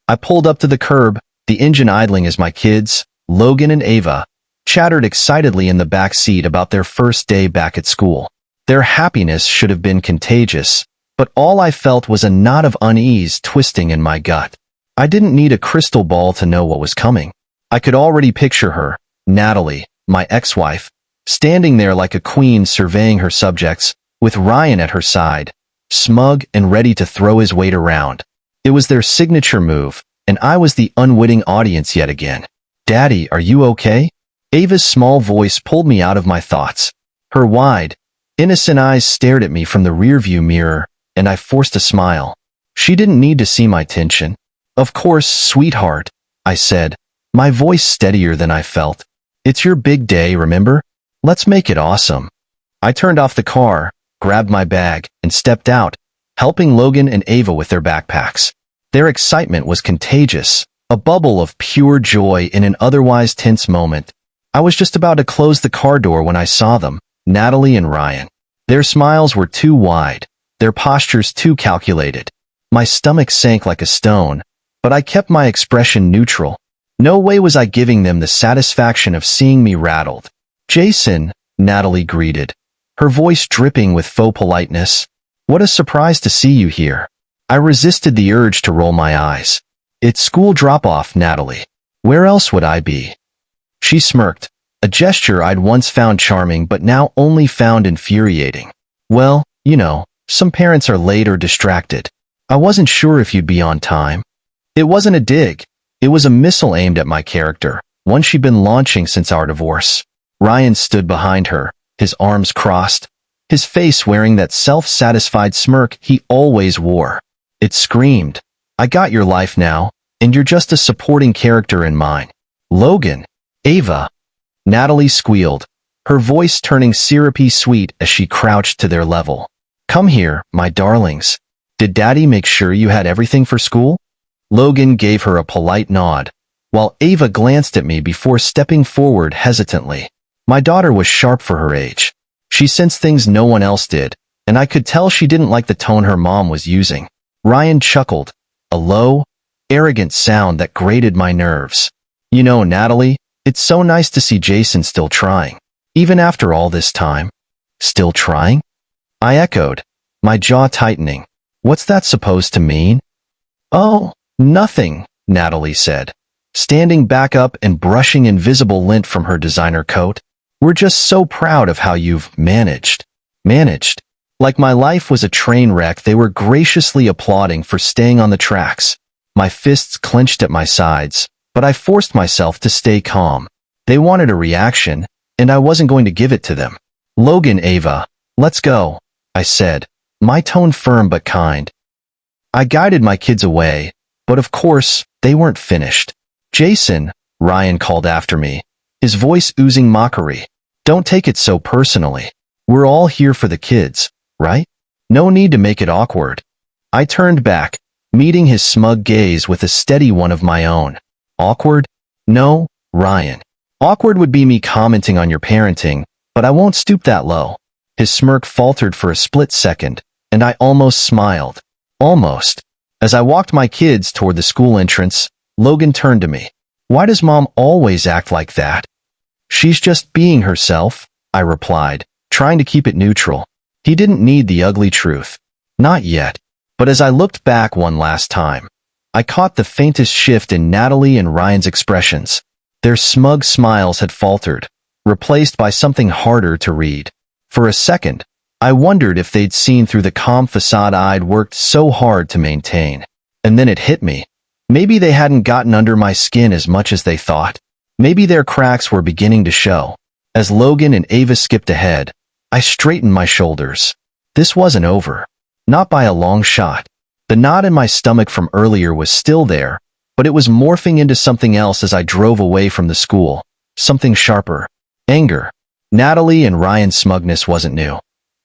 I pulled up to the curb, the engine idling as my kids, Logan and Ava, chattered excitedly in the back seat about their first day back at school. Their happiness should have been contagious, but all I felt was a knot of unease twisting in my gut. I didn't need a crystal ball to know what was coming. I could already picture her, Natalie, my ex-wife, standing there like a queen surveying her subjects, with Ryan at her side, smug and ready to throw his weight around. It was their signature move, and I was the unwitting audience yet again. "Daddy, are you okay?" Ava's small voice pulled me out of my thoughts. Her wide, innocent eyes stared at me from the rearview mirror, and I forced a smile. She didn't need to see my tension. "Of course, sweetheart," I said, my voice steadier than I felt. "It's your big day, remember? Let's make it awesome." I turned off the car, grabbed my bag, and stepped out, helping Logan and Ava with their backpacks. Their excitement was contagious, a bubble of pure joy in an otherwise tense moment. I was just about to close the car door when I saw them, Natalie and Ryan. Their smiles were too wide, their postures too calculated. My stomach sank like a stone, but I kept my expression neutral. No way was I giving them the satisfaction of seeing me rattled. "Jason," Natalie greeted, her voice dripping with faux politeness. "What a surprise to see you here." I resisted the urge to roll my eyes. "It's school drop-off, Natalie. Where else would I be?" She smirked, a gesture I'd once found charming but now only found infuriating. "Well, you know, some parents are late or distracted. I wasn't sure if you'd be on time." It wasn't a dig. It was a missile aimed at my character, one she'd been launching since our divorce. Ryan stood behind her, his arms crossed, his face wearing that self-satisfied smirk he always wore. It screamed, "I got your life now, and you're just a supporting character in mine." "Logan, Ava," Natalie squealed, her voice turning syrupy sweet as she crouched to their level. "Come here, my darlings. Did Daddy make sure you had everything for school?" Logan gave her a polite nod, while Ava glanced at me before stepping forward hesitantly. My daughter was sharp for her age. She sensed things no one else did, and I could tell she didn't like the tone her mom was using. Ryan chuckled, a low, arrogant sound that grated my nerves. "You know, Natalie, it's so nice to see Jason still trying. Even after all this time." "Still trying?" I echoed, my jaw tightening. "What's that supposed to mean?" "Oh, nothing," Natalie said, standing back up and brushing invisible lint from her designer coat. "We're just so proud of how you've managed." Managed? Like my life was a train wreck, they were graciously applauding for staying on the tracks. My fists clenched at my sides, but I forced myself to stay calm. They wanted a reaction, and I wasn't going to give it to them. "Logan, Ava, let's go," I said, my tone firm but kind. I guided my kids away, but of course, they weren't finished. "Jason," Ryan called after me, his voice oozing mockery. "Don't take it so personally. We're all here for the kids, right? No need to make it awkward." I turned back, meeting his smug gaze with a steady one of my own. "Awkward? No, Ryan. Awkward would be me commenting on your parenting, but I won't stoop that low." His smirk faltered for a split second, and I almost smiled. Almost. As I walked my kids toward the school entrance, Logan turned to me. "Why does Mom always act like that?" "She's just being herself," I replied, trying to keep it neutral. He didn't need the ugly truth. Not yet. But as I looked back one last time, I caught the faintest shift in Natalie and Ryan's expressions. Their smug smiles had faltered, replaced by something harder to read. For a second, I wondered if they'd seen through the calm facade I'd worked so hard to maintain. And then it hit me. Maybe they hadn't gotten under my skin as much as they thought. Maybe their cracks were beginning to show. As Logan and Ava skipped ahead, I straightened my shoulders. This wasn't over. Not by a long shot. The knot in my stomach from earlier was still there, but it was morphing into something else as I drove away from the school. Something sharper. Anger. Natalie and Ryan's smugness wasn't new.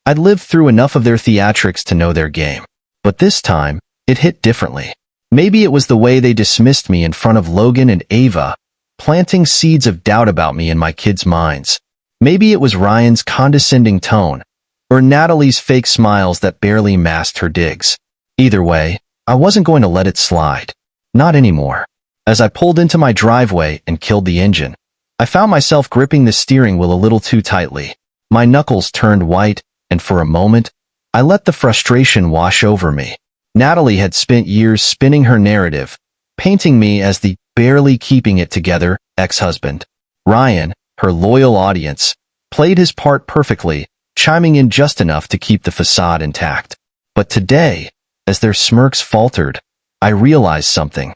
I'd lived through enough of their theatrics to know their game. But this time, it hit differently. Maybe it was the way they dismissed me in front of Logan and Ava, planting seeds of doubt about me in my kids' minds. Maybe it was Ryan's condescending tone, or Natalie's fake smiles that barely masked her digs. Either way, I wasn't going to let it slide. Not anymore. As I pulled into my driveway and killed the engine, I found myself gripping the steering wheel a little too tightly. My knuckles turned white, and for a moment, I let the frustration wash over me. Natalie had spent years spinning her narrative, painting me as the barely keeping it together ex-husband. Ryan, her loyal audience, played his part perfectly, chiming in just enough to keep the facade intact. But today, as their smirks faltered, I realized something.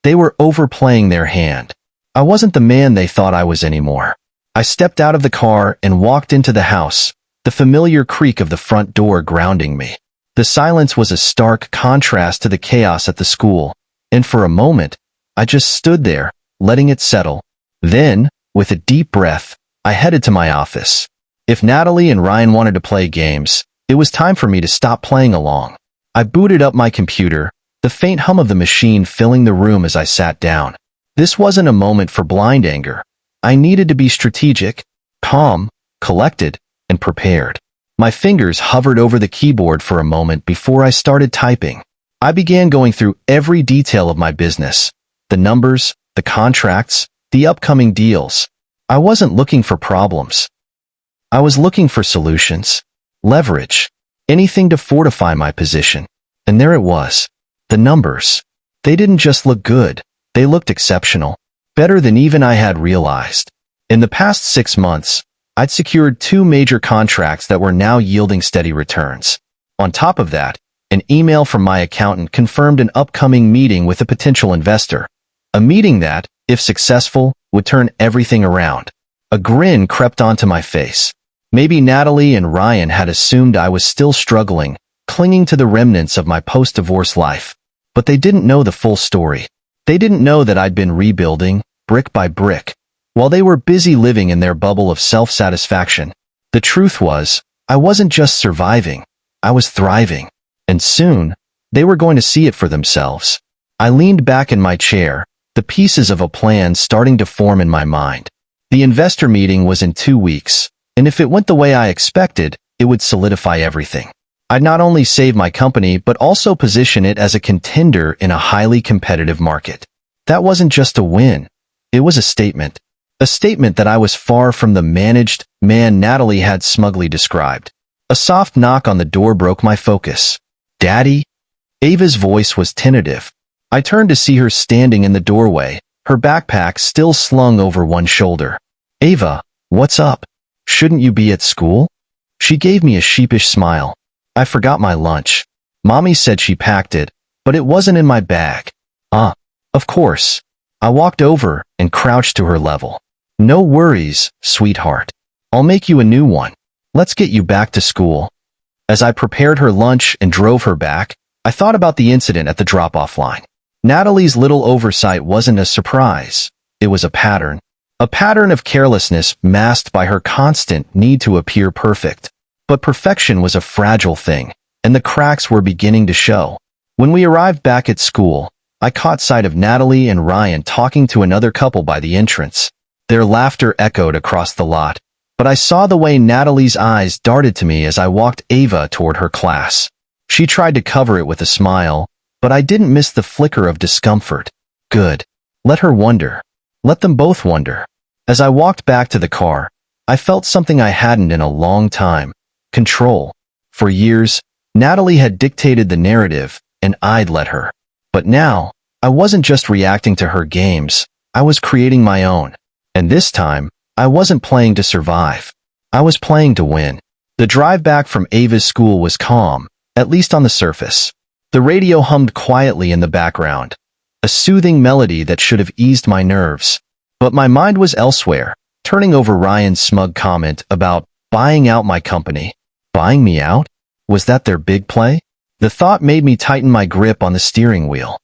They were overplaying their hand. I wasn't the man they thought I was anymore. I stepped out of the car and walked into the house, the familiar creak of the front door grounding me. The silence was a stark contrast to the chaos at the school, and for a moment, I just stood there, letting it settle. Then, with a deep breath, I headed to my office. If Natalie and Ryan wanted to play games, it was time for me to stop playing along. I booted up my computer, the faint hum of the machine filling the room as I sat down. This wasn't a moment for blind anger. I needed to be strategic, calm, collected, and prepared. My fingers hovered over the keyboard for a moment before I started typing. I began going through every detail of my business. The numbers, the contracts, the upcoming deals. I wasn't looking for problems. I was looking for solutions. Leverage. Anything to fortify my position. And there it was. The numbers. They didn't just look good. They looked exceptional. Better than even I had realized. In the past 6 months, I'd secured 2 major contracts that were now yielding steady returns. On top of that, an email from my accountant confirmed an upcoming meeting with a potential investor. A meeting that, if successful, would turn everything around. A grin crept onto my face. Maybe Natalie and Ryan had assumed I was still struggling, clinging to the remnants of my post-divorce life. But they didn't know the full story. They didn't know that I'd been rebuilding, brick by brick, while they were busy living in their bubble of self-satisfaction. The truth was, I wasn't just surviving, I was thriving. And soon, they were going to see it for themselves. I leaned back in my chair, the pieces of a plan starting to form in my mind. The investor meeting was in 2 weeks, and if it went the way I expected, it would solidify everything. I'd not only save my company, but also position it as a contender in a highly competitive market. That wasn't just a win. It was a statement. A statement that I was far from the managed man Natalie had smugly described. A soft knock on the door broke my focus. "Daddy?" Ava's voice was tentative. I turned to see her standing in the doorway, her backpack still slung over one shoulder. "Ava, what's up? Shouldn't you be at school?" She gave me a sheepish smile. "I forgot my lunch. Mommy said she packed it, but it wasn't in my bag." Of course." I walked over and crouched to her level. "No worries, sweetheart. I'll make you a new one. Let's get you back to school." As I prepared her lunch and drove her back, I thought about the incident at the drop-off line. Natalie's little oversight wasn't a surprise. It was a pattern. A pattern of carelessness masked by her constant need to appear perfect. But perfection was a fragile thing, and the cracks were beginning to show. When we arrived back at school, I caught sight of Natalie and Ryan talking to another couple by the entrance. Their laughter echoed across the lot, but I saw the way Natalie's eyes darted to me as I walked Ava toward her class. She tried to cover it with a smile, but I didn't miss the flicker of discomfort. Good. Let her wonder. Let them both wonder. As I walked back to the car, I felt something I hadn't in a long time. Control. For years, Natalie had dictated the narrative, and I'd let her. But now, I wasn't just reacting to her games, I was creating my own. And this time, I wasn't playing to survive. I was playing to win. The drive back from Ava's school was calm, at least on the surface. The radio hummed quietly in the background, a soothing melody that should have eased my nerves. But my mind was elsewhere, turning over Ryan's smug comment about buying out my company. Buying me out? Was that their big play? The thought made me tighten my grip on the steering wheel.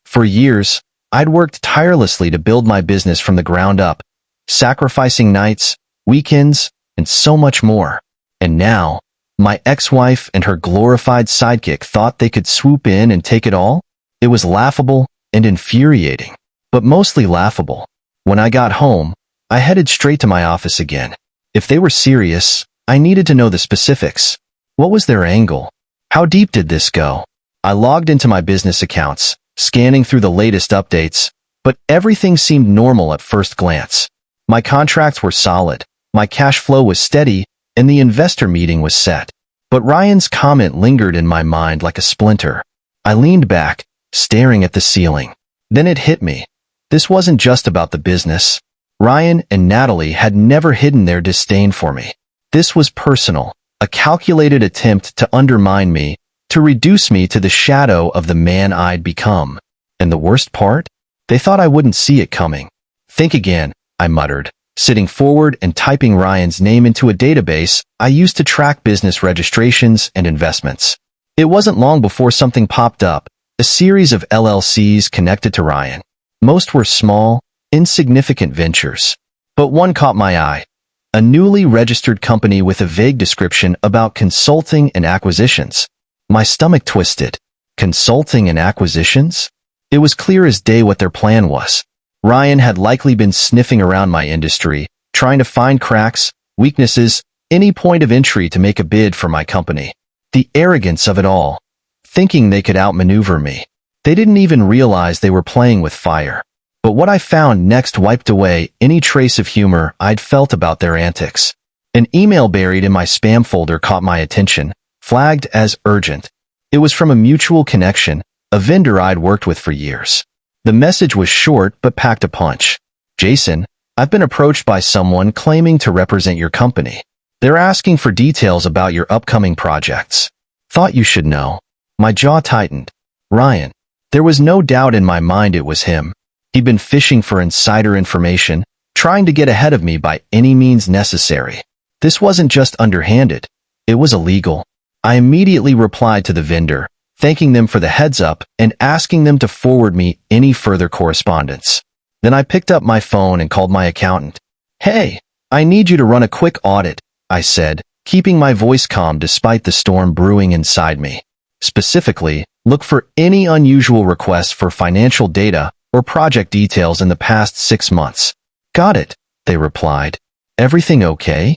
For years, I'd worked tirelessly to build my business from the ground up, sacrificing nights, weekends, and so much more. And now, my ex-wife and her glorified sidekick thought they could swoop in and take it all? It was laughable and infuriating, but mostly laughable. When I got home, I headed straight to my office again. If they were serious, I needed to know the specifics. What was their angle? How deep did this go? I logged into my business accounts, scanning through the latest updates, but everything seemed normal at first glance. My contracts were solid, my cash flow was steady, and the investor meeting was set. But Ryan's comment lingered in my mind like a splinter. I leaned back, staring at the ceiling. Then it hit me. This wasn't just about the business. Ryan and Natalie had never hidden their disdain for me. This was personal, a calculated attempt to undermine me, to reduce me to the shadow of the man I'd become. And the worst part? They thought I wouldn't see it coming. Think again, I muttered, sitting forward and typing Ryan's name into a database I used to track business registrations and investments. It wasn't long before something popped up, a series of LLCs connected to Ryan. Most were small, insignificant ventures. But one caught my eye. A newly registered company with a vague description about consulting and acquisitions. My stomach twisted. Consulting and acquisitions? It was clear as day what their plan was. Ryan had likely been sniffing around my industry, trying to find cracks, weaknesses, any point of entry to make a bid for my company. The arrogance of it all. Thinking they could outmaneuver me. They didn't even realize they were playing with fire. But what I found next wiped away any trace of humor I'd felt about their antics. An email buried in my spam folder caught my attention, flagged as urgent. It was from a mutual connection, a vendor I'd worked with for years. The message was short but packed a punch. Jason, I've been approached by someone claiming to represent your company. They're asking for details about your upcoming projects. Thought you should know. My jaw tightened. Ryan. There was no doubt in my mind it was him. He'd been fishing for insider information, trying to get ahead of me by any means necessary. This wasn't just underhanded. It was illegal. I immediately replied to the vendor, thanking them for the heads up and asking them to forward me any further correspondence. Then I picked up my phone and called my accountant. Hey, I need you to run a quick audit, I said, keeping my voice calm despite the storm brewing inside me. Specifically, look for any unusual requests for financial data or project details in the past 6 months. Got it, they replied. Everything okay?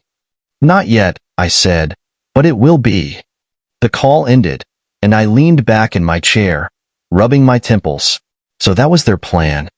Not yet, I said, but it will be. The call ended, and I leaned back in my chair, rubbing my temples. So that was their plan.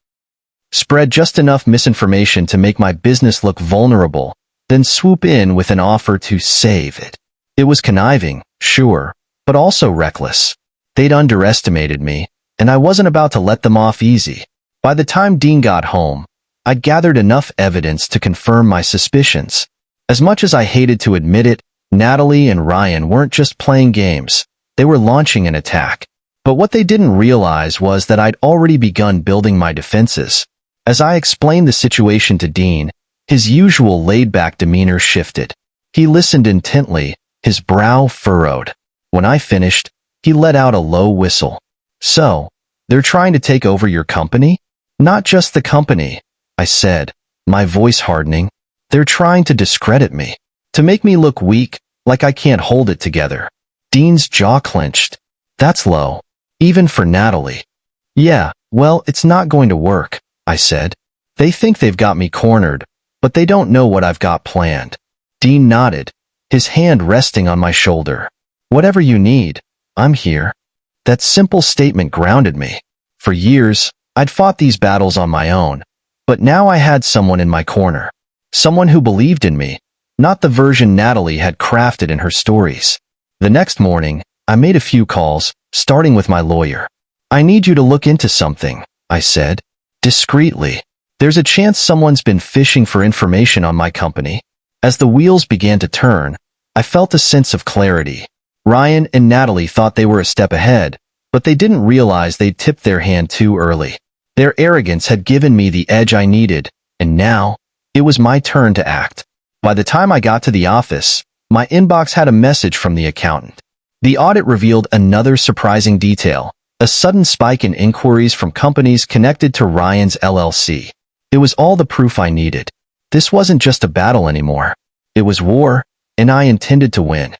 Spread just enough misinformation to make my business look vulnerable, then swoop in with an offer to save it. It was conniving, sure, but also reckless. They'd underestimated me, and I wasn't about to let them off easy. By the time Dean got home, I'd gathered enough evidence to confirm my suspicions. As much as I hated to admit it, Natalie and Ryan weren't just playing games. They were launching an attack. But what they didn't realize was that I'd already begun building my defenses. As I explained the situation to Dean, his usual laid-back demeanor shifted. He listened intently, his brow furrowed. When I finished, he let out a low whistle. So, they're trying to take over your company? Not just the company, I said, my voice hardening. They're trying to discredit me, to make me look weak, like I can't hold it together. Dean's jaw clenched. That's low, even for Natalie. Yeah, well, it's not going to work, I said. They think they've got me cornered, but they don't know what I've got planned. Dean nodded, his hand resting on my shoulder. Whatever you need, I'm here. That simple statement grounded me. For years, I'd fought these battles on my own, but now I had someone in my corner. Someone who believed in me, not the version Natalie had crafted in her stories. The next morning, I made a few calls, starting with my lawyer. I need you to look into something, I said, discreetly. There's a chance someone's been fishing for information on my company. As the wheels began to turn, I felt a sense of clarity. Ryan and Natalie thought they were a step ahead, but they didn't realize they'd tipped their hand too early. Their arrogance had given me the edge I needed, and now, it was my turn to act. By the time I got to the office, my inbox had a message from the accountant. The audit revealed another surprising detail, a sudden spike in inquiries from companies connected to Ryan's LLC. It was all the proof I needed. This wasn't just a battle anymore. It was war, and I intended to win.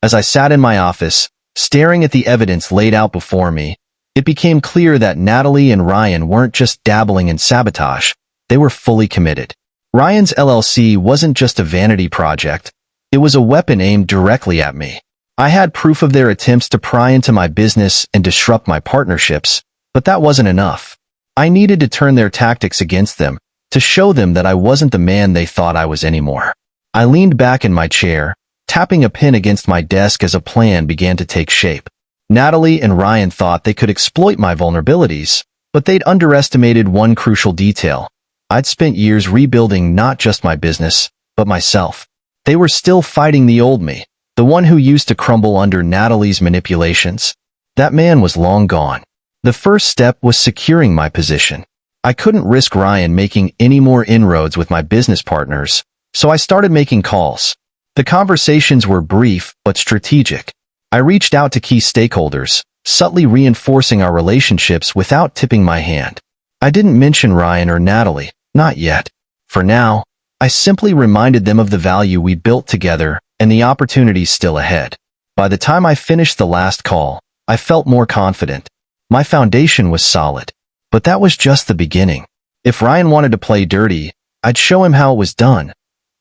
As I sat in my office, staring at the evidence laid out before me, it became clear that Natalie and Ryan weren't just dabbling in sabotage. They were fully committed. Ryan's LLC wasn't just a vanity project. It was a weapon aimed directly at me. I had proof of their attempts to pry into my business and disrupt my partnerships, But that wasn't enough. I needed to turn their tactics against them, to show them that I wasn't the man they thought I was anymore. I leaned back in my chair, tapping a pen against my desk as a plan began to take shape. Natalie and Ryan thought they could exploit my vulnerabilities, but they'd underestimated one crucial detail. I'd spent years rebuilding not just my business, but myself. They were still fighting the old me, the one who used to crumble under Natalie's manipulations. That man was long gone. The first step was securing my position. I couldn't risk Ryan making any more inroads with my business partners, so I started making calls. The conversations were brief but strategic. I reached out to key stakeholders, subtly reinforcing our relationships without tipping my hand. I didn't mention Ryan or Natalie, not yet. For now, I simply reminded them of the value we built together and the opportunities still ahead. By the time I finished the last call, I felt more confident. My foundation was solid. But that was just the beginning. If Ryan wanted to play dirty, I'd show him how it was done.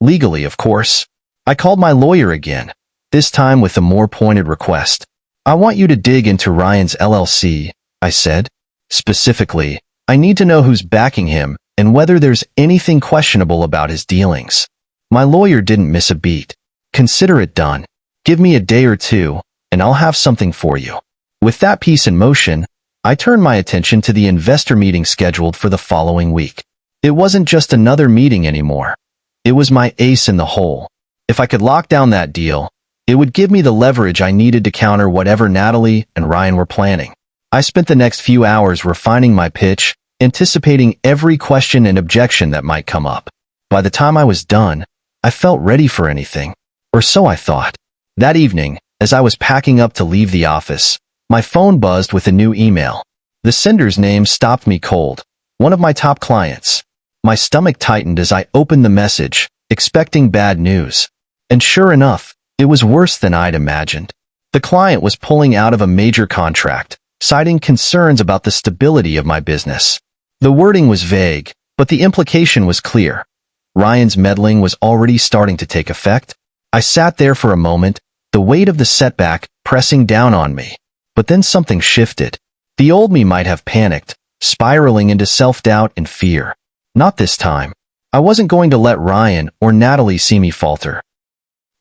Legally, of course. I called my lawyer again, this time with a more pointed request. I want you to dig into Ryan's LLC, I said. Specifically, I need to know who's backing him and whether there's anything questionable about his dealings. My lawyer didn't miss a beat. Consider it done. Give me a day or two, and I'll have something for you. With that piece in motion, I turned my attention to the investor meeting scheduled for the following week. It wasn't just another meeting anymore. It was my ace in the hole. If I could lock down that deal, it would give me the leverage I needed to counter whatever Natalie and Ryan were planning. I spent the next few hours refining my pitch, anticipating every question and objection that might come up. By the time I was done, I felt ready for anything. Or so I thought. That evening, as I was packing up to leave the office, my phone buzzed with a new email. The sender's name stopped me cold. One of my top clients. My stomach tightened as I opened the message, expecting bad news. And sure enough, it was worse than I'd imagined. The client was pulling out of a major contract, citing concerns about the stability of my business. The wording was vague, but the implication was clear. Ryan's meddling was already starting to take effect. I sat there for a moment, the weight of the setback pressing down on me. But then something shifted. The old me might have panicked, spiraling into self-doubt and fear. Not this time. I wasn't going to let Ryan or Natalie see me falter.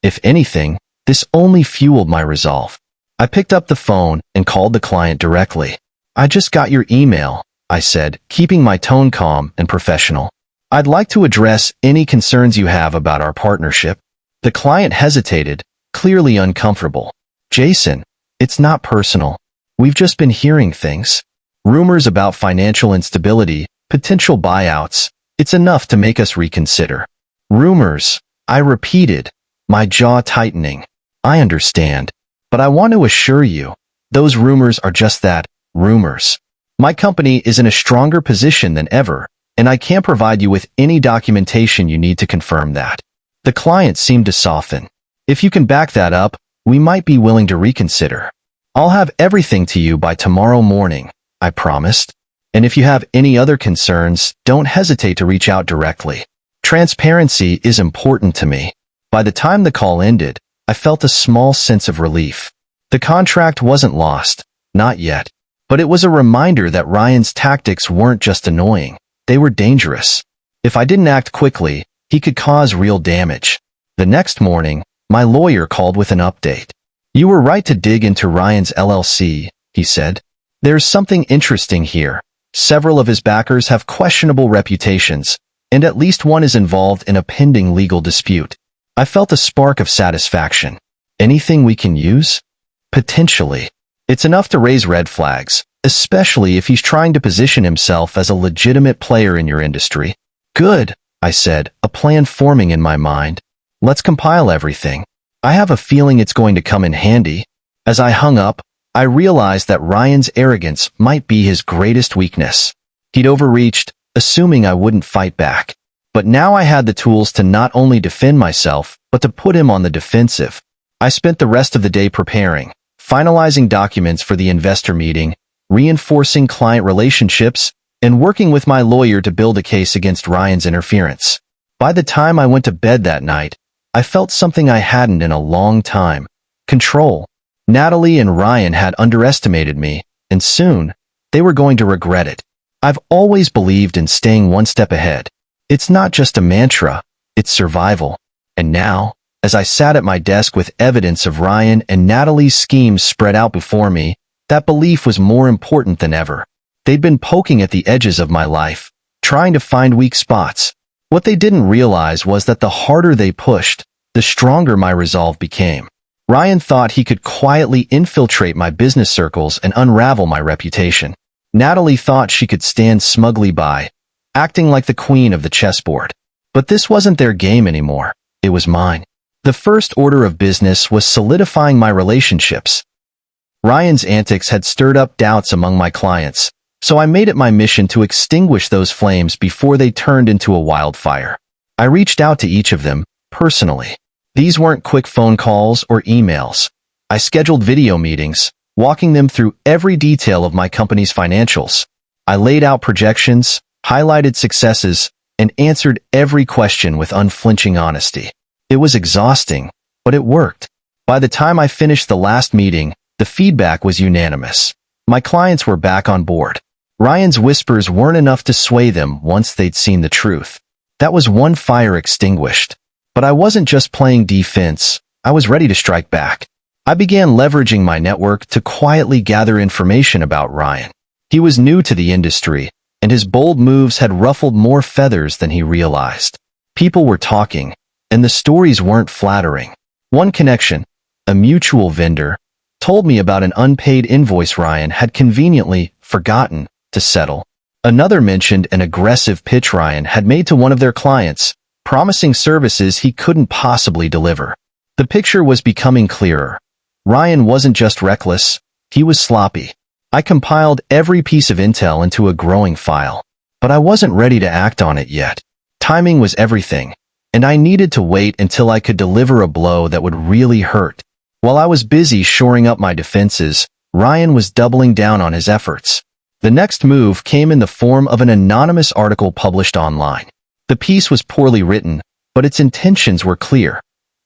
If anything, this only fueled my resolve. I picked up the phone and called the client directly. I just got your email, I said, keeping my tone calm and professional. I'd like to address any concerns you have about our partnership. The client hesitated, clearly uncomfortable. Jason, it's not personal. We've just been hearing things. Rumors about financial instability, potential buyouts. It's enough to make us reconsider. Rumors, I repeated, my jaw tightening. I understand. But I want to assure you, those rumors are just that, rumors. My company is in a stronger position than ever, and I can't provide you with any documentation you need to confirm that. The client seemed to soften. If you can back that up, we might be willing to reconsider. I'll have everything to you by tomorrow morning, I promised. And if you have any other concerns, don't hesitate to reach out directly. Transparency is important to me. By the time the call ended, I felt a small sense of relief. The contract wasn't lost, not yet. But it was a reminder that Ryan's tactics weren't just annoying, they were dangerous. If I didn't act quickly, he could cause real damage. The next morning, my lawyer called with an update. You were right to dig into Ryan's LLC, he said. There's something interesting here. Several of his backers have questionable reputations, and at least one is involved in a pending legal dispute. I felt a spark of satisfaction. Anything we can use? Potentially. It's enough to raise red flags, especially if he's trying to position himself as a legitimate player in your industry. Good, I said, a plan forming in my mind. Let's compile everything. I have a feeling it's going to come in handy. As I hung up, I realized that Ryan's arrogance might be his greatest weakness. He'd overreached, assuming I wouldn't fight back. But now I had the tools to not only defend myself, but to put him on the defensive. I spent the rest of the day preparing, finalizing documents for the investor meeting, reinforcing client relationships, and working with my lawyer to build a case against Ryan's interference. By the time I went to bed that night, I felt something I hadn't in a long time. Control. Natalie and Ryan had underestimated me, and soon, They were going to regret it. I've always believed in staying one step ahead. It's not just a mantra, it's survival. And now, as I sat at my desk with evidence of Ryan and Natalie's schemes spread out before me, that belief was more important than ever. They'd been poking at the edges of my life, trying to find weak spots. What they didn't realize was that the harder they pushed, the stronger my resolve became. Ryan thought he could quietly infiltrate my business circles and unravel my reputation. Natalie thought she could stand smugly by, acting like the queen of the chessboard. But this wasn't their game anymore. It was mine. The first order of business was solidifying my relationships. Ryan's antics had stirred up doubts among my clients, so I made it my mission to extinguish those flames before they turned into a wildfire. I reached out to each of them, personally. These weren't quick phone calls or emails. I scheduled video meetings, walking them through every detail of my company's financials. I laid out projections, highlighted successes, and answered every question with unflinching honesty. It was exhausting, but it worked. By the time I finished the last meeting, the feedback was unanimous. My clients were back on board. Ryan's whispers weren't enough to sway them once they'd seen the truth. That was one fire extinguished. But I wasn't just playing defense, I was ready to strike back. I began leveraging my network to quietly gather information about Ryan. He was new to the industry, and his bold moves had ruffled more feathers than he realized. People were talking, and the stories weren't flattering. One connection, a mutual vendor, told me about an unpaid invoice Ryan had conveniently forgotten to settle. Another mentioned an aggressive pitch Ryan had made to one of their clients, promising services he couldn't possibly deliver. The picture was becoming clearer. Ryan wasn't just reckless, he was sloppy. I compiled every piece of intel into a growing file, but I wasn't ready to act on it yet. Timing was everything, and I needed to wait until I could deliver a blow that would really hurt. While I was busy shoring up my defenses, Ryan was doubling down on his efforts. The next move came in the form of an anonymous article published online. The piece was poorly written, but its intentions were clear.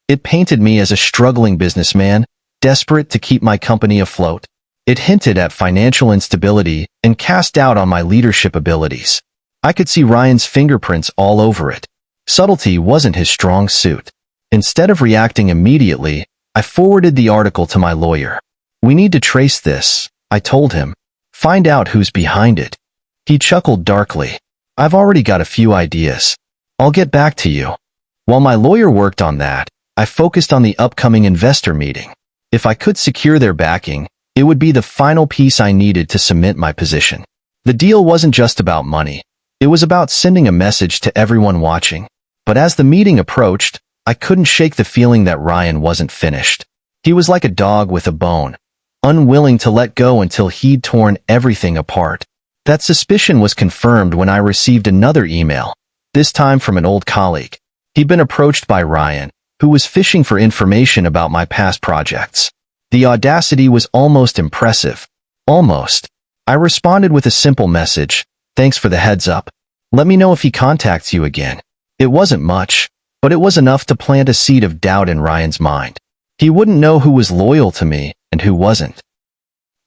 It painted me as a struggling businessman, desperate to keep my company afloat. It hinted at financial instability and cast doubt on my leadership abilities. I could see Ryan's fingerprints all over it. Subtlety wasn't his strong suit. Instead of reacting immediately, I forwarded the article to my lawyer. "We need to trace this," I told him. "Find out who's behind it." He chuckled darkly. "I've already got a few ideas. I'll get back to you." While my lawyer worked on that, I focused on the upcoming investor meeting. If I could secure their backing, it would be the final piece I needed to cement my position. The deal wasn't just about money. It was about sending a message to everyone watching. But as the meeting approached, I couldn't shake the feeling that Ryan wasn't finished. He was like a dog with a bone, unwilling to let go until he'd torn everything apart. That suspicion was confirmed when I received another email, this time from an old colleague. He'd been approached by Ryan, who was fishing for information about my past projects. The audacity was almost impressive. Almost. I responded with a simple message, "Thanks for the heads up. Let me know if he contacts you again." It wasn't much, but it was enough to plant a seed of doubt in Ryan's mind. He wouldn't know who was loyal to me and who wasn't.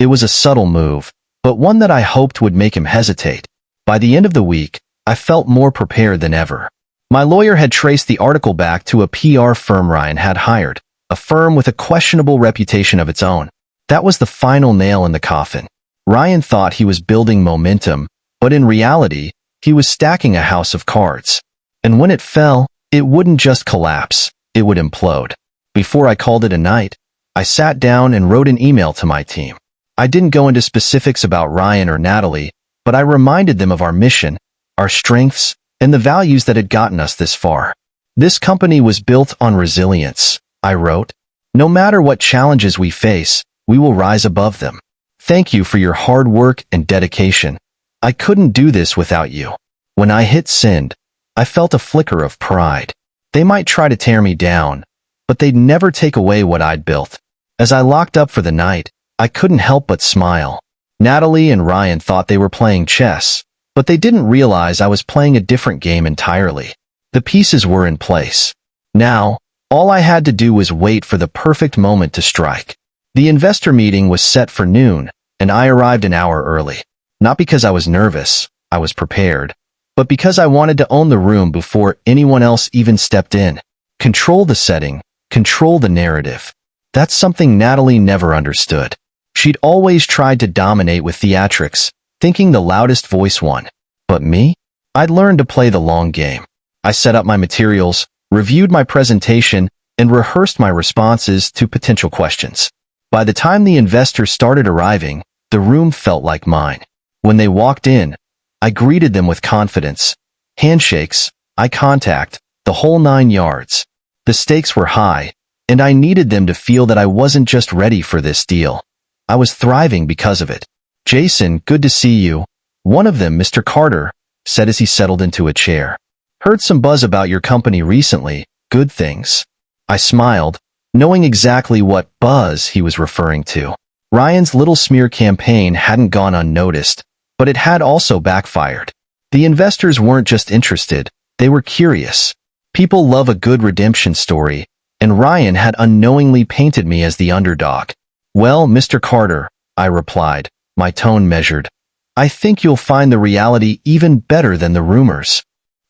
It was a subtle move, but one that I hoped would make him hesitate. By the end of the week, I felt more prepared than ever. My lawyer had traced the article back to a PR firm Ryan had hired, a firm with a questionable reputation of its own. That was the final nail in the coffin. Ryan thought he was building momentum, but in reality, he was stacking a house of cards. And when it fell, it wouldn't just collapse, it would implode. Before I called it a night, I sat down and wrote an email to my team. I didn't go into specifics about Ryan or Natalie, but I reminded them of our mission, our strengths, and the values that had gotten us this far. "This company was built on resilience," I wrote. "No matter what challenges we face, we will rise above them. Thank you for your hard work and dedication. I couldn't do this without you." When I hit send, I felt a flicker of pride. They might try to tear me down, but they'd never take away what I'd built. As I locked up for the night, I couldn't help but smile. Natalie and Ryan thought they were playing chess, but they didn't realize I was playing a different game entirely. The pieces were in place. Now, all I had to do was wait for the perfect moment to strike. The investor meeting was set for noon, and I arrived an hour early. Not because I was nervous, I was prepared, but because I wanted to own the room before anyone else even stepped in. Control the setting, control the narrative. That's something Natalie never understood. She'd always tried to dominate with theatrics, thinking the loudest voice won. But me? I'd learned to play the long game. I set up my materials, reviewed my presentation, and rehearsed my responses to potential questions. By the time the investors started arriving, the room felt like mine. When they walked in, I greeted them with confidence. Handshakes, eye contact, the whole 9 yards. The stakes were high, and I needed them to feel that I wasn't just ready for this deal. I was thriving because of it. "Jason, good to see you." One of them, Mr. Carter, said as he settled into a chair. "Heard some buzz about your company recently. Good things." I smiled, knowing exactly what buzz he was referring to. Ryan's little smear campaign hadn't gone unnoticed, but it had also backfired. The investors weren't just interested, they were curious. People love a good redemption story, and Ryan had unknowingly painted me as the underdog. "Well, Mr. Carter," I replied, my tone measured, "I think you'll find the reality even better than the rumors."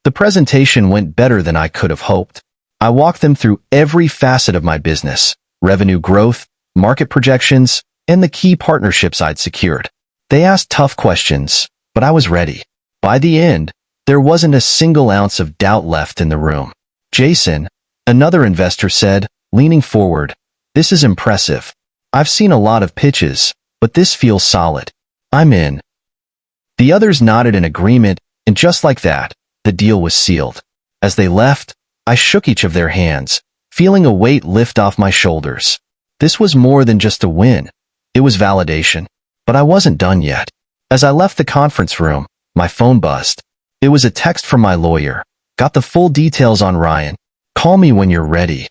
The presentation went better than I could have hoped. I walked them through every facet of my business, revenue growth, market projections, and the key partnerships I'd secured. They asked tough questions, but I was ready. By the end, there wasn't a single ounce of doubt left in the room. "Jason," another investor said, leaning forward, "this is impressive. I've seen a lot of pitches, but this feels solid. I'm in." The others nodded in agreement, and just like that, the deal was sealed. As they left, I shook each of their hands, feeling a weight lift off my shoulders. This was more than just a win. It was validation. But I wasn't done yet. As I left the conference room, my phone buzzed. It was a text from my lawyer. "Got the full details on Ryan. Call me when you're ready."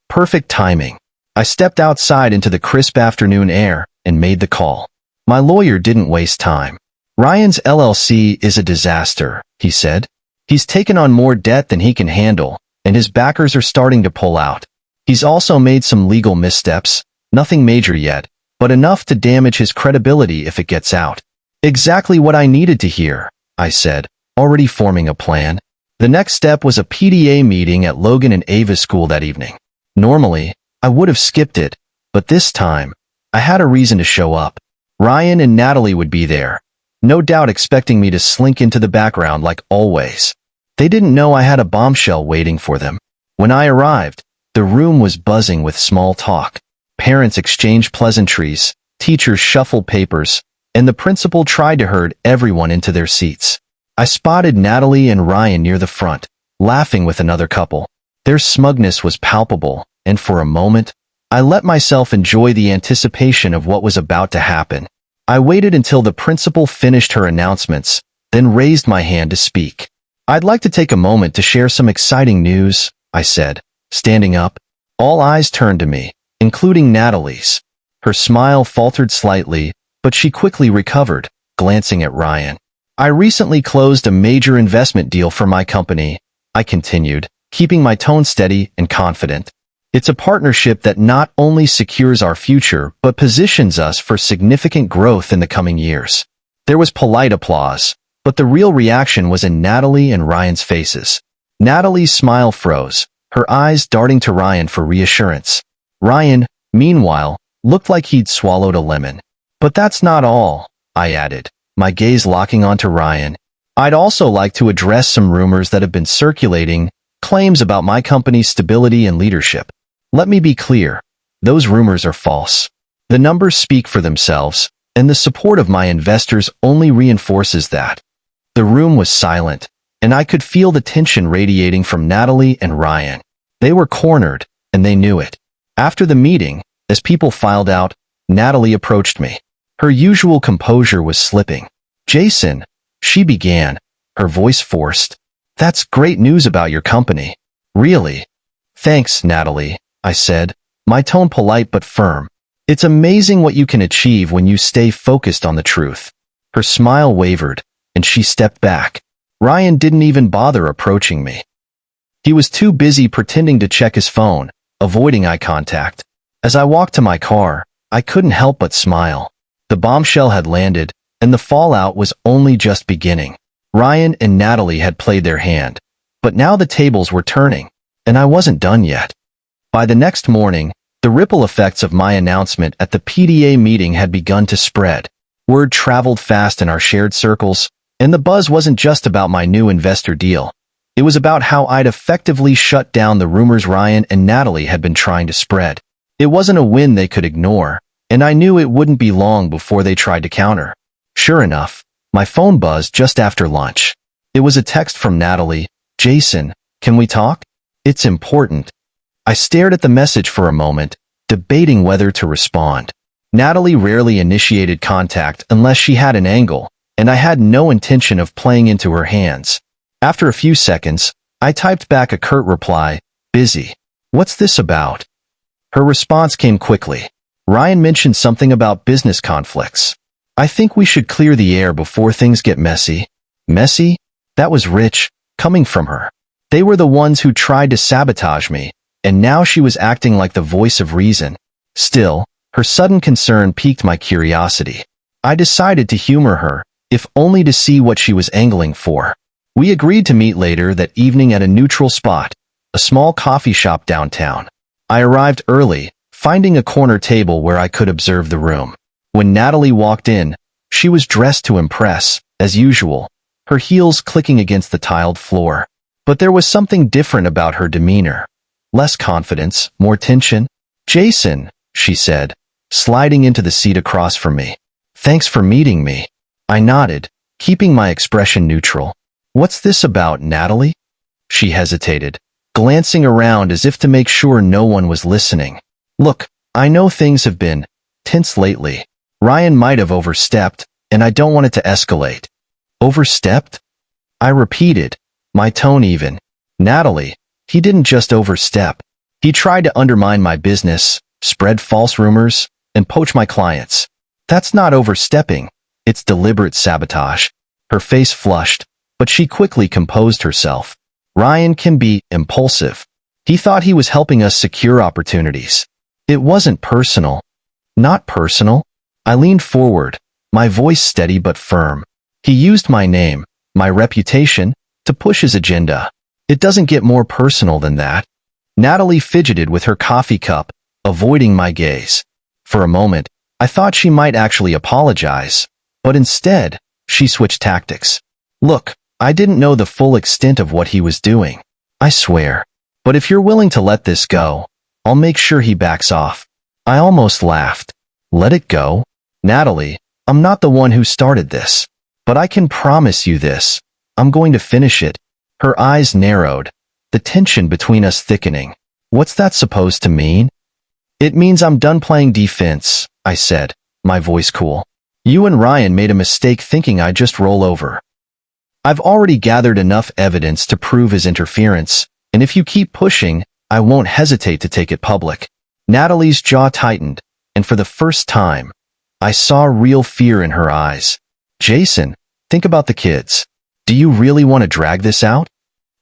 Perfect timing. I stepped outside into the crisp afternoon air and made the call. My lawyer didn't waste time. "Ryan's LLC is a disaster," he said. "He's taken on more debt than he can handle, and his backers are starting to pull out. He's also made some legal missteps, nothing major yet, but enough to damage his credibility if it gets out." "Exactly what I needed to hear," I said, already forming a plan. The next step was a PDA meeting at Logan and Ava's school that evening. Normally, I would have skipped it, but this time, I had a reason to show up. Ryan and Natalie would be there, no doubt expecting me to slink into the background like always. They didn't know I had a bombshell waiting for them. When I arrived, the room was buzzing with small talk. Parents exchanged pleasantries, teachers shuffled papers, and the principal tried to herd everyone into their seats. I spotted Natalie and Ryan near the front, laughing with another couple. Their smugness was palpable, and for a moment, I let myself enjoy the anticipation of what was about to happen. I waited until the principal finished her announcements, then raised my hand to speak. "I'd like to take a moment to share some exciting news," I said, standing up. All eyes turned to me, including Natalie's. Her smile faltered slightly, but she quickly recovered, glancing at Ryan. "I recently closed a major investment deal for my company," I continued, keeping my tone steady and confident. "It's a partnership that not only secures our future, but positions us for significant growth in the coming years." There was polite applause, but the real reaction was in Natalie and Ryan's faces. Natalie's smile froze, her eyes darting to Ryan for reassurance. Ryan, meanwhile, looked like he'd swallowed a lemon. "But that's not all," I added, my gaze locking onto Ryan. "I'd also like to address some rumors that have been circulating, claims about my company's stability and leadership. Let me be clear, those rumors are false. The numbers speak for themselves, and the support of my investors only reinforces that." The room was silent, and I could feel the tension radiating from Natalie and Ryan. They were cornered, and they knew it. After the meeting, as people filed out, Natalie approached me. Her usual composure was slipping. "Jason," she began, her voice forced. "That's great news about your company." "Really?" "Thanks, Natalie," I said, my tone polite but firm. "It's amazing what you can achieve when you stay focused on the truth." Her smile wavered, and she stepped back. Ryan didn't even bother approaching me. He was too busy pretending to check his phone, avoiding eye contact. As I walked to my car, I couldn't help but smile. The bombshell had landed, and the fallout was only just beginning. Ryan and Natalie had played their hand, but now the tables were turning, and I wasn't done yet. By the next morning, the ripple effects of my announcement at the PDA meeting had begun to spread. Word traveled fast in our shared circles, and the buzz wasn't just about my new investor deal. It was about how I'd effectively shut down the rumors Ryan and Natalie had been trying to spread. It wasn't a win they could ignore, and I knew it wouldn't be long before they tried to counter. Sure enough, my phone buzzed just after lunch. It was a text from Natalie. "Jason, can we talk? It's important." I stared at the message for a moment, debating whether to respond. Natalie rarely initiated contact unless she had an angle, and I had no intention of playing into her hands. After a few seconds, I typed back a curt reply, "Busy. What's this about?" Her response came quickly. "Ryan mentioned something about business conflicts. I think we should clear the air before things get messy." Messy? That was rich, coming from her. They were the ones who tried to sabotage me, and now she was acting like the voice of reason. Still, her sudden concern piqued my curiosity. I decided to humor her, if only to see what she was angling for. We agreed to meet later that evening at a neutral spot, a small coffee shop downtown. I arrived early, finding a corner table where I could observe the room. When Natalie walked in, she was dressed to impress, as usual, her heels clicking against the tiled floor. But there was something different about her demeanor. Less confidence, more tension. "Jason," she said, sliding into the seat across from me. "Thanks for meeting me." I nodded, keeping my expression neutral. "What's this about, Natalie?" She hesitated, glancing around as if to make sure no one was listening. "Look, I know things have been tense lately. Ryan might have overstepped, and I don't want it to escalate." "Overstepped?" I repeated, my tone even. "Natalie, he didn't just overstep. He tried to undermine my business, spread false rumors, and poach my clients. That's not overstepping. It's deliberate sabotage." Her face flushed, but she quickly composed herself. "Ryan can be impulsive. He thought he was helping us secure opportunities. It wasn't personal." "Not personal?" I leaned forward, my voice steady but firm. "He used my name, my reputation, to push his agenda. It doesn't get more personal than that." Natalie fidgeted with her coffee cup, avoiding my gaze. For a moment, I thought she might actually apologize, but instead, she switched tactics. "Look, I didn't know the full extent of what he was doing. I swear. But if you're willing to let this go, I'll make sure he backs off." I almost laughed. "Let it go? Natalie, I'm not the one who started this. But I can promise you this. I'm going to finish it." Her eyes narrowed, the tension between us thickening. "What's that supposed to mean?" "It means I'm done playing defense," I said, my voice cool. "You and Ryan made a mistake thinking I'd just roll over. I've already gathered enough evidence to prove his interference, and if you keep pushing, I won't hesitate to take it public." Natalie's jaw tightened, and for the first time, I saw real fear in her eyes. "Jason, think about the kids. Do you really want to drag this out?"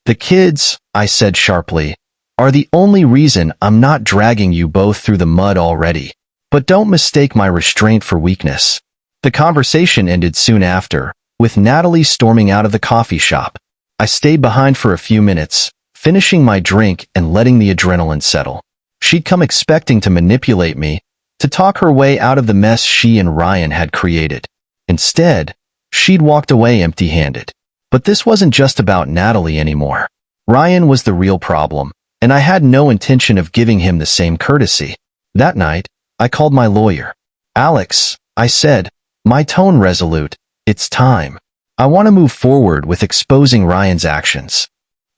"The kids," I said sharply, "are the only reason I'm not dragging you both through the mud already. But don't mistake my restraint for weakness." The conversation ended soon after, with Natalie storming out of the coffee shop. I stayed behind for a few minutes, finishing my drink and letting the adrenaline settle. She'd come expecting to manipulate me, to talk her way out of the mess she and Ryan had created. Instead, she'd walked away empty-handed. But this wasn't just about Natalie anymore. Ryan was the real problem, and I had no intention of giving him the same courtesy. That night, I called my lawyer. "Alex," I said, my tone resolute, "it's time. I want to move forward with exposing Ryan's actions."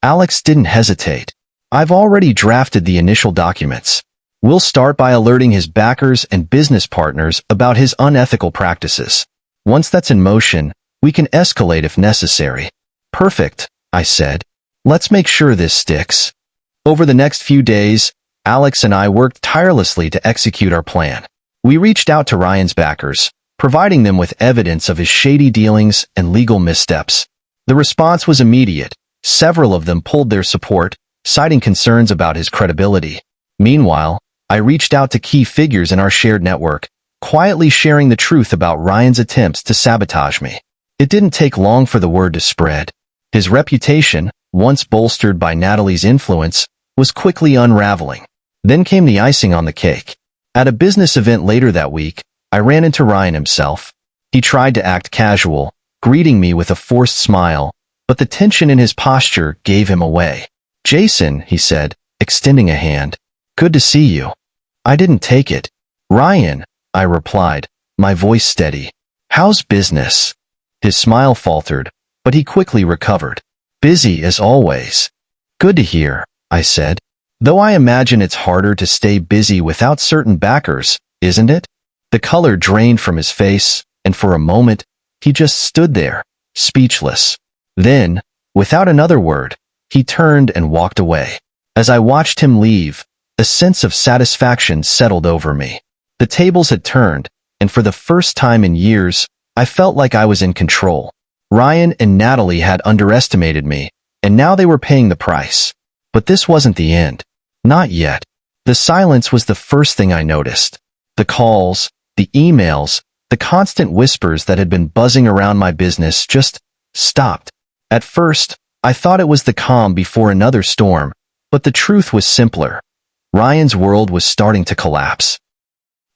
Alex didn't hesitate. "I've already drafted the initial documents. We'll start by alerting his backers and business partners about his unethical practices. Once that's in motion, we can escalate if necessary." "Perfect," I said. "Let's make sure this sticks." Over the next few days, Alex and I worked tirelessly to execute our plan. We reached out to Ryan's backers, providing them with evidence of his shady dealings and legal missteps. The response was immediate. Several of them pulled their support, citing concerns about his credibility. Meanwhile, I reached out to key figures in our shared network, quietly sharing the truth about Ryan's attempts to sabotage me. It didn't take long for the word to spread. His reputation, once bolstered by Natalie's influence, was quickly unraveling. Then came the icing on the cake. At a business event later that week, I ran into Ryan himself. He tried to act casual, greeting me with a forced smile, but the tension in his posture gave him away. "Jason," he said, extending a hand. "Good to see you." I didn't take it. "Ryan," I replied, my voice steady. "How's business?" His smile faltered, but he quickly recovered. "Busy as always." "Good to hear," I said. "Though I imagine it's harder to stay busy without certain backers, isn't it?" The color drained from his face, and for a moment, he just stood there, speechless. Then, without another word, he turned and walked away. As I watched him leave, a sense of satisfaction settled over me. The tables had turned, and for the first time in years, I felt like I was in control. Ryan and Natalie had underestimated me, and now they were paying the price. But this wasn't the end. Not yet. The silence was the first thing I noticed. The calls, the emails, the constant whispers that had been buzzing around my business just stopped. At first, I thought it was the calm before another storm, but the truth was simpler. Ryan's world was starting to collapse.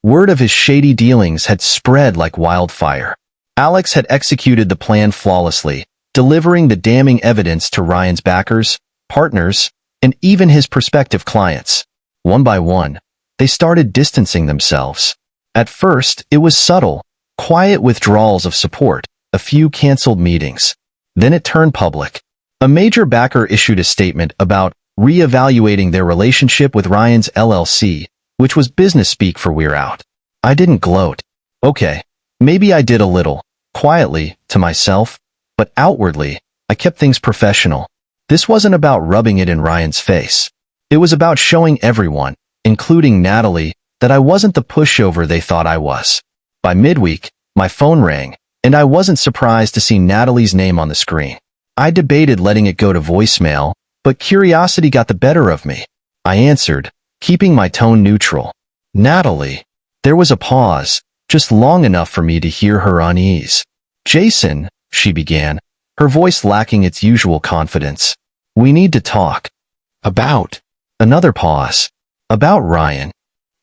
Word of his shady dealings had spread like wildfire. Alex had executed the plan flawlessly, delivering the damning evidence to Ryan's backers, partners, and even his prospective clients. One by one, they started distancing themselves. At first, it was subtle, quiet withdrawals of support, a few canceled meetings. Then it turned public. A major backer issued a statement about re-evaluating their relationship with Ryan's LLC, which was business speak for "we're out." I didn't gloat. Okay, maybe I did a little, quietly, to myself, but outwardly, I kept things professional. This wasn't about rubbing it in Ryan's face. It was about showing everyone, including Natalie, that I wasn't the pushover they thought I was. By midweek, my phone rang, and I wasn't surprised to see Natalie's name on the screen. I debated letting it go to voicemail, but curiosity got the better of me. I answered, keeping my tone neutral. "Natalie." There was a pause, just long enough for me to hear her unease. "Jason," she began, her voice lacking its usual confidence. "We need to talk." "About?" Another pause. "About Ryan."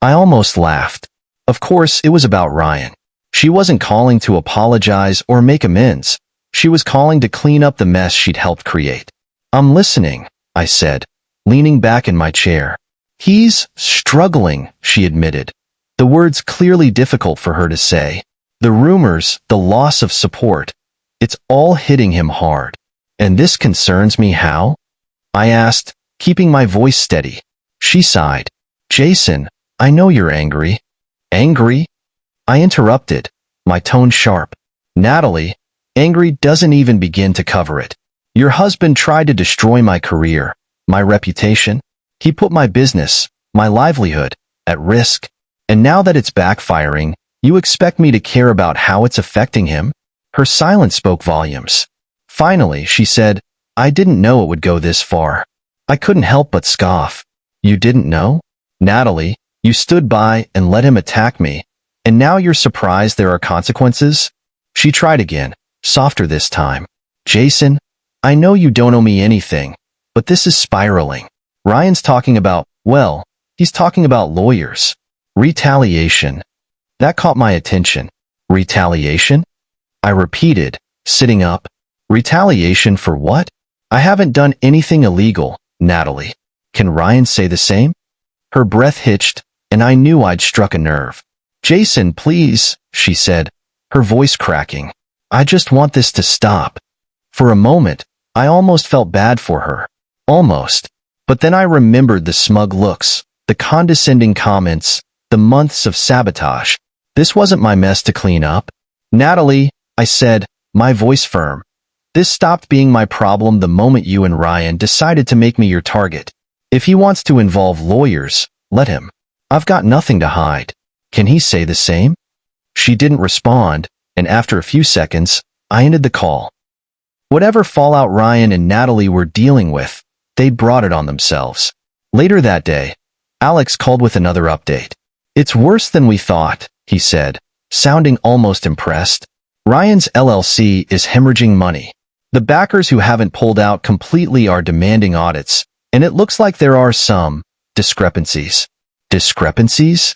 I almost laughed. Of course, it was about Ryan. She wasn't calling to apologize or make amends. She was calling to clean up the mess she'd helped create. "I'm listening," I said, leaning back in my chair. "He's struggling," she admitted. The words clearly difficult for her to say. The rumors, the loss of support, it's all hitting him hard. "And this concerns me how?" I asked, keeping my voice steady. She sighed. "Jason, I know you're angry." "Angry?" I interrupted, my tone sharp. "Natalie, angry doesn't even begin to cover it. Your husband tried to destroy my career, my reputation. He put my business, my livelihood, at risk. And now that it's backfiring, you expect me to care about how it's affecting him?" Her silence spoke volumes. Finally, she said, "I didn't know it would go this far." I couldn't help but scoff. "You didn't know? Natalie, you stood by and let him attack me, and now you're surprised there are consequences?" She tried again, softer this time. "Jason, I know you don't owe me anything, but this is spiraling. Ryan's talking about, well, he's talking about lawyers. Retaliation." That caught my attention. "Retaliation?" I repeated, sitting up. "Retaliation for what? I haven't done anything illegal, Natalie. Can Ryan say the same?" Her breath hitched, and I knew I'd struck a nerve. "Jason, please," she said, her voice cracking. "I just want this to stop." For a moment, I almost felt bad for her. Almost. But then I remembered the smug looks, the condescending comments, the months of sabotage. This wasn't my mess to clean up. "Natalie," I said, my voice firm. "This stopped being my problem the moment you and Ryan decided to make me your target. If he wants to involve lawyers, let him. I've got nothing to hide. Can he say the same?" She didn't respond, and after a few seconds, I ended the call. Whatever fallout Ryan and Natalie were dealing with, they'd brought it on themselves. Later that day, Alex called with another update. "It's worse than we thought," he said, sounding almost impressed. Ryan's LLC is hemorrhaging money. The backers who haven't pulled out completely are demanding audits, and it looks like there are some discrepancies. Discrepancies?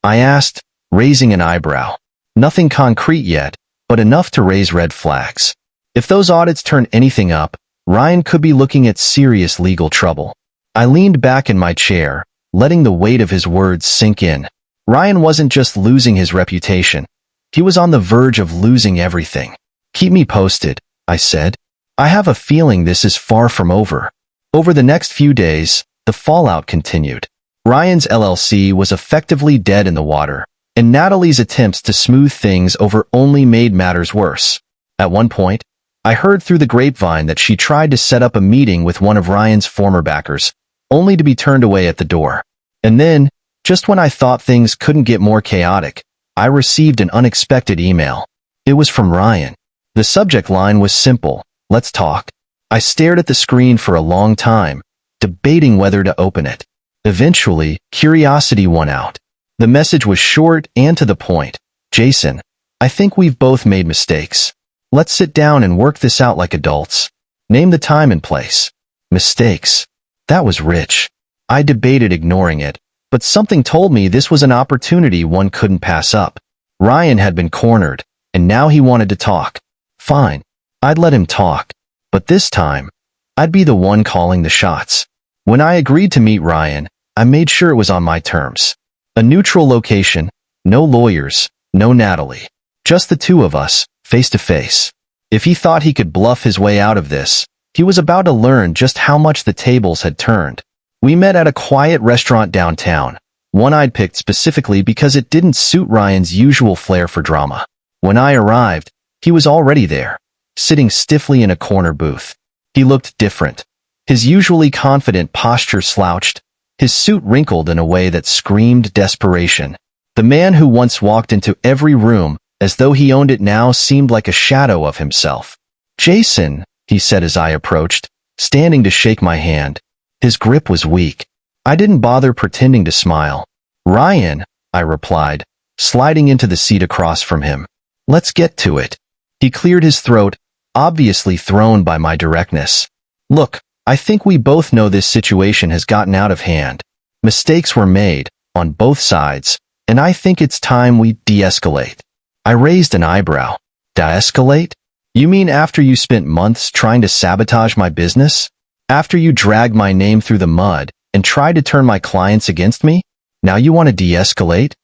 I asked, raising an eyebrow. Nothing concrete yet, but enough to raise red flags. If those audits turn anything up, Ryan could be looking at serious legal trouble. I leaned back in my chair, letting the weight of his words sink in. Ryan wasn't just losing his reputation. He was on the verge of losing everything. Keep me posted, I said. I have a feeling this is far from over. Over the next few days, the fallout continued. Ryan's LLC was effectively dead in the water, and Natalie's attempts to smooth things over only made matters worse. At one point, I heard through the grapevine that she tried to set up a meeting with one of Ryan's former backers, only to be turned away at the door. And then, just when I thought things couldn't get more chaotic, I received an unexpected email. It was from Ryan. The subject line was simple: "Let's talk." I stared at the screen for a long time, debating whether to open it. Eventually, curiosity won out. The message was short and to the point. "Jason, I think we've both made mistakes. Let's sit down and work this out like adults. Name the time and place." Mistakes. That was rich. I debated ignoring it, but something told me this was an opportunity one couldn't pass up. Ryan had been cornered, and now he wanted to talk. Fine, I'd let him talk, but this time, I'd be the one calling the shots. When I agreed to meet Ryan, I made sure it was on my terms. A neutral location, no lawyers, no Natalie. Just the two of us, face to face. If he thought he could bluff his way out of this, he was about to learn just how much the tables had turned. We met at a quiet restaurant downtown, one I'd picked specifically because it didn't suit Ryan's usual flair for drama. When I arrived, he was already there, sitting stiffly in a corner booth. He looked different. His usually confident posture slouched, his suit wrinkled in a way that screamed desperation. The man who once walked into every room as though he owned it now seemed like a shadow of himself. "Jason," he said as I approached, standing to shake my hand. His grip was weak. I didn't bother pretending to smile. "Ryan," I replied, sliding into the seat across from him. "Let's get to it." He cleared his throat, obviously thrown by my directness. "Look, I think we both know this situation has gotten out of hand. Mistakes were made, on both sides, and I think it's time we de-escalate." I raised an eyebrow. "De-escalate? You mean after you spent months trying to sabotage my business? After you dragged my name through the mud and tried to turn my clients against me? Now you want to de-escalate?"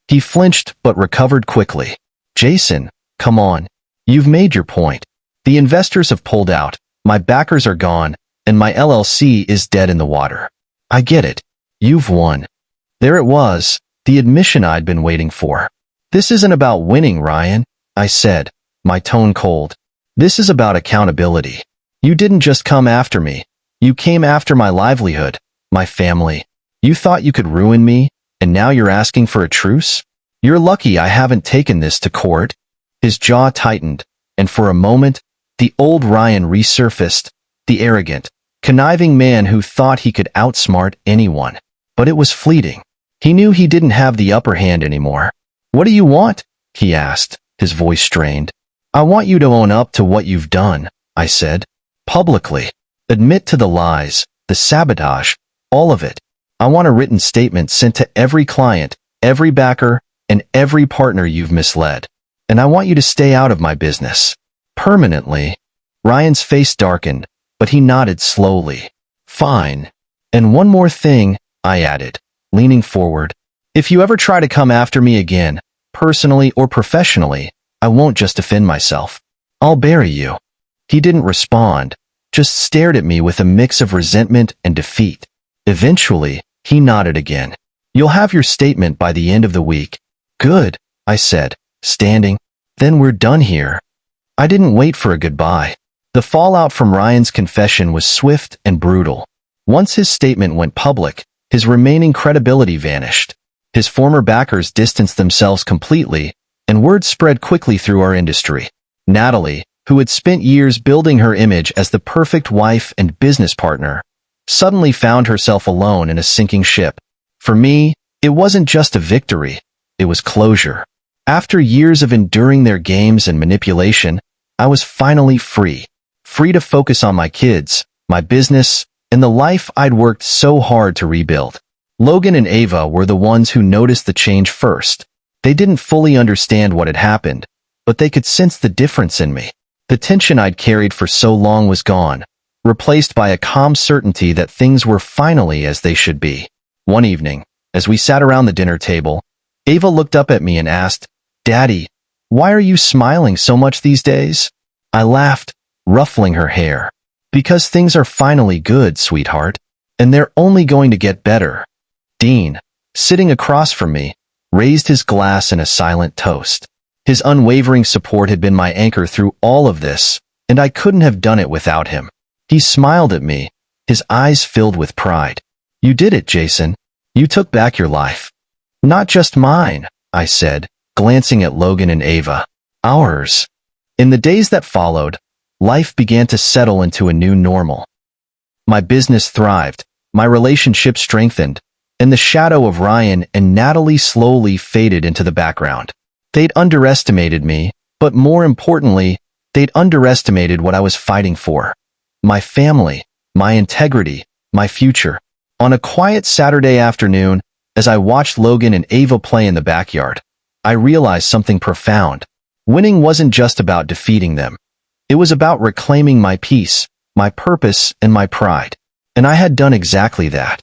He flinched but recovered quickly. "Jason, come on. You've made your point. The investors have pulled out, my backers are gone, and my LLC is dead in the water. I get it. You've won." There it was, the admission I'd been waiting for. "This isn't about winning, Ryan," I said, my tone cold. "This is about accountability. You didn't just come after me. You came after my livelihood, my family. You thought you could ruin me, and now you're asking for a truce? You're lucky I haven't taken this to court." His jaw tightened, and for a moment, the old Ryan resurfaced, the arrogant, conniving man who thought he could outsmart anyone. But it was fleeting. He knew he didn't have the upper hand anymore. "What do you want?" he asked, his voice strained. "I want you to own up to what you've done," I said. "Publicly. Admit to the lies, the sabotage, all of it. I want a written statement sent to every client, every backer, and every partner you've misled. And I want you to stay out of my business. Permanently." Ryan's face darkened, but he nodded slowly. "Fine. And one more thing," I added, leaning forward. "If you ever try to come after me again, personally or professionally, I won't just defend myself. I'll bury you." He didn't respond, just stared at me with a mix of resentment and defeat. Eventually, he nodded again. "You'll have your statement by the end of the week." "Good," I said, standing. "Then we're done here." I didn't wait for a goodbye. The fallout from Ryan's confession was swift and brutal. Once his statement went public, his remaining credibility vanished. His former backers distanced themselves completely, and word spread quickly through our industry. Natalie, who had spent years building her image as the perfect wife and business partner, suddenly found herself alone in a sinking ship. For me, it wasn't just a victory. it was closure. After years of enduring their games and manipulation, I was finally free. Free to focus on my kids, my business, and the life I'd worked so hard to rebuild. Logan and Ava were the ones who noticed the change first. They didn't fully understand what had happened, but they could sense the difference in me. The tension I'd carried for so long was gone, replaced by a calm certainty that things were finally as they should be. One evening, as we sat around the dinner table, Ava looked up at me and asked, "Daddy, why are you smiling so much these days?" I laughed, ruffling her hair. "Because things are finally good, sweetheart, and they're only going to get better." Dean, sitting across from me, raised his glass in a silent toast. His unwavering support had been my anchor through all of this, and I couldn't have done it without him. He smiled at me, his eyes filled with pride. "You did it, Jason. You took back your life." "Not just mine," I said, glancing at Logan and Ava. "Ours." In the days that followed, life began to settle into a new normal. My business thrived, my relationship strengthened, and the shadow of Ryan and Natalie slowly faded into the background. They'd underestimated me, but more importantly, they'd underestimated what I was fighting for. My family, my integrity, my future. On a quiet Saturday afternoon, as I watched Logan and Ava play in the backyard, I realized something profound. Winning wasn't just about defeating them. It was about reclaiming my peace, my purpose, and my pride. And I had done exactly that.